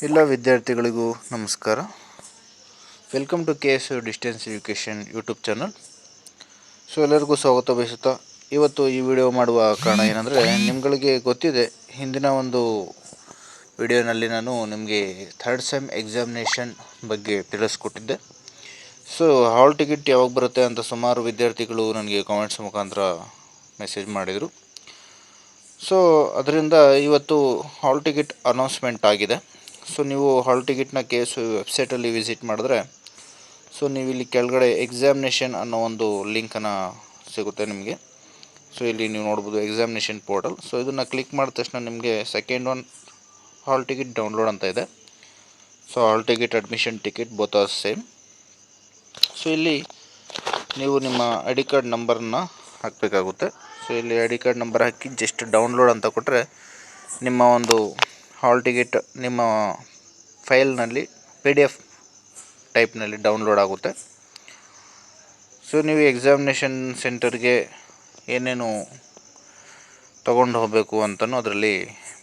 ಎಲ್ಲ ವಿದ್ಯಾರ್ಥಿಗಳಿಗೂ ನಮಸ್ಕಾರ. Welcome to KSU distance education YouTube channel. So ಎಲ್ಲರಿಗೂ ಸ್ವಾಗತ ಬಯಸುತ್ತಾ ಇವತ್ತು ಈ ವಿಡಿಯೋ ಮಾಡುವ ಕಾರಣ ಏನಂದರೆ, ನಿಮ್ಗಳಿಗೆ ಗೊತ್ತಿದೆ ಹಿಂದಿನ ಒಂದು ವಿಡಿಯೋನಲ್ಲಿ ನಾನು ನಿಮಗೆ ಥರ್ಡ್ ಸೆಮ್ ಎಕ್ಸಾಮಿನೇಷನ್ ಬಗ್ಗೆ ತಿಳಿಸ್ಕೊಟ್ಟಿದ್ದೆ. ಸೊ ಹಾಲ್ ಟಿಕೆಟ್ ಯಾವಾಗ ಬರುತ್ತೆ ಅಂತ ಸುಮಾರು ವಿದ್ಯಾರ್ಥಿಗಳು ನನಗೆ ಕಾಮೆಂಟ್ಸ್ ಮುಖಾಂತರ ಮೆಸೇಜ್ ಮಾಡಿದರು. ಸೊ ಅದರಿಂದ ಇವತ್ತು ಹಾಲ್ ಟಿಕೆಟ್ ಅನೌನ್ಸ್ಮೆಂಟ್ ಆಗಿದೆ. ಸೊ ನೀವು ಹಾಲ್ ಟಿಕೆಟ್ನ KSU ವೆಬ್ಸೈಟಲ್ಲಿ ವಿಸಿಟ್ ಮಾಡಿದ್ರೆ, ಸೊ ನೀವು ಇಲ್ಲಿ ಕೆಳಗಡೆ ಎಕ್ಸಾಮಿನೇಷನ್ ಅನ್ನೋ ಒಂದು ಲಿಂಕನ್ನು ಸಿಗುತ್ತೆ ನಿಮಗೆ. ಸೊ ಇಲ್ಲಿ ನೀವು ನೋಡ್ಬೋದು ಎಕ್ಸಾಮಿನೇಷನ್ ಪೋರ್ಟಲ್. ಸೊ ಇದನ್ನು ಕ್ಲಿಕ್ ಮಾಡಿದ ತಕ್ಷಣ ನಿಮಗೆ second one hall ticket download ಅಂತ ಇದೆ. So hall ticket admission ticket both are same. So ಇಲ್ಲಿ ನೀವು ನಿಮ್ಮ ಐ ಡಿ ಕಾರ್ಡ್ ನಂಬರನ್ನು ಹಾಕಬೇಕಾಗುತ್ತೆ. ಸೊ ಇಲ್ಲಿ I D card number hockey just download ಅಂತ ಕೊಟ್ಟರೆ ನಿಮ್ಮ ಒಂದು ಹಾಲ್ ಟಿಕೆಟ್ ನಿಮ್ಮ ಫೈಲ್ನಲ್ಲಿ PDF ಟೈಪ್ನಲ್ಲಿ ಡೌನ್ಲೋಡ್ ಆಗುತ್ತೆ. ಸೊ ನೀವು ಎಕ್ಸಾಮಿನೇಷನ್ ಸೆಂಟರ್ಗೆ ಏನೇನು ತೊಗೊಂಡು ಹೋಗಬೇಕು ಅಂತಲೂ ಅದರಲ್ಲಿ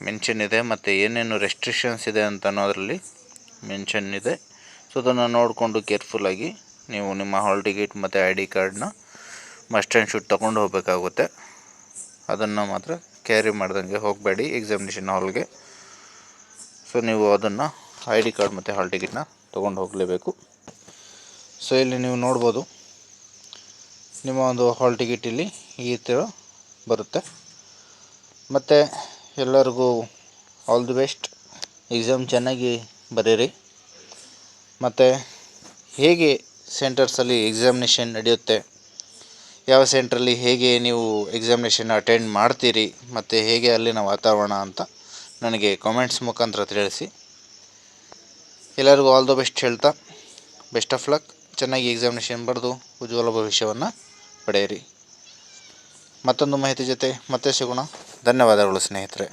ಮೆನ್ಷನ್ ಇದೆ, ಮತ್ತು ಏನೇನು ರೆಸ್ಟ್ರಿಕ್ಷನ್ಸ್ ಇದೆ ಅಂತಲೂ ಅದರಲ್ಲಿ ಮೆನ್ಷನ್ ಇದೆ. ಸೊ ಅದನ್ನು ನೋಡಿಕೊಂಡು ಕೇರ್ಫುಲ್ಲಾಗಿ ನೀವು ನಿಮ್ಮ ಹಾಲ್ ಟಿಕೆಟ್ ಮತ್ತು ಐ ಡಿ ಕಾರ್ಡನ್ನ ಮಸ್ಟ್ ಆ್ಯಂಡ್ ಶುಡ್ ತೊಗೊಂಡು ಹೋಗಬೇಕಾಗುತ್ತೆ. ಅದನ್ನು ಮಾತ್ರ ಕ್ಯಾರಿ ಮಾಡ್ದಂಗೆ ಹೋಗಬೇಡಿ ಎಕ್ಸಾಮಿನೇಷನ್ ಹಾಲ್ಗೆ. ಸೊ ನೀವು ಅದನ್ನು ಐ ಡಿ ಕಾರ್ಡ್ ಮತ್ತು ಹಾಲ್ ಟಿಕೆಟ್ನ ತೊಗೊಂಡು ಹೋಗಲೇಬೇಕು. ಸೊ ಇಲ್ಲಿ ನೀವು ನೋಡ್ಬೋದು ನಿಮ್ಮ ಒಂದು ಹಾಲ್ ಟಿಕೆಟ್ ಇಲ್ಲಿ ಈ ಥರ ಬರುತ್ತೆ. ಮತ್ತು ಎಲ್ಲರಿಗೂ ಆಲ್ ದಿ ಬೆಸ್ಟ್. ಎಕ್ಸಾಮ್ ಚೆನ್ನಾಗಿ ಬರೀರಿ. ಮತ್ತು ಹೇಗೆ ಸೆಂಟರ್ಸಲ್ಲಿ ಎಕ್ಸಾಮಿನೇಷನ್ ನಡೆಯುತ್ತೆ, ಯಾವ ಸೆಂಟ್ರಲ್ಲಿ ಹೇಗೆ ನೀವು ಎಕ್ಸಾಮಿನೇಷನ್ ಅಟೆಂಡ್ ಮಾಡ್ತೀರಿ, ಮತ್ತು ಹೇಗೆ ಅಲ್ಲಿನ ವಾತಾವರಣ ಅಂತ ನನಗೆ ಕಾಮೆಂಟ್ಸ್ ಮುಖಾಂತರ ತಿಳಿಸಿ. ಎಲ್ಲರಿಗೂ ಆಲ್ ದ ಬೆಸ್ಟ್ ಹೇಳ್ತಾ, ಬೆಸ್ಟ್ ಆಫ್ ಲಕ್. ಚೆನ್ನಾಗಿ ಎಕ್ಸಾಮಿನೇಷನ್ ಬರೆದು ಉಜ್ವಲ ಭವಿಷ್ಯವನ್ನು ಪಡೆಯಿರಿ. ಮತ್ತೊಂದು ಮಾಹಿತಿ ಜೊತೆ ಮತ್ತೆ ಸಿಗೋಣ. ಧನ್ಯವಾದಗಳು ಸ್ನೇಹಿತರೆ.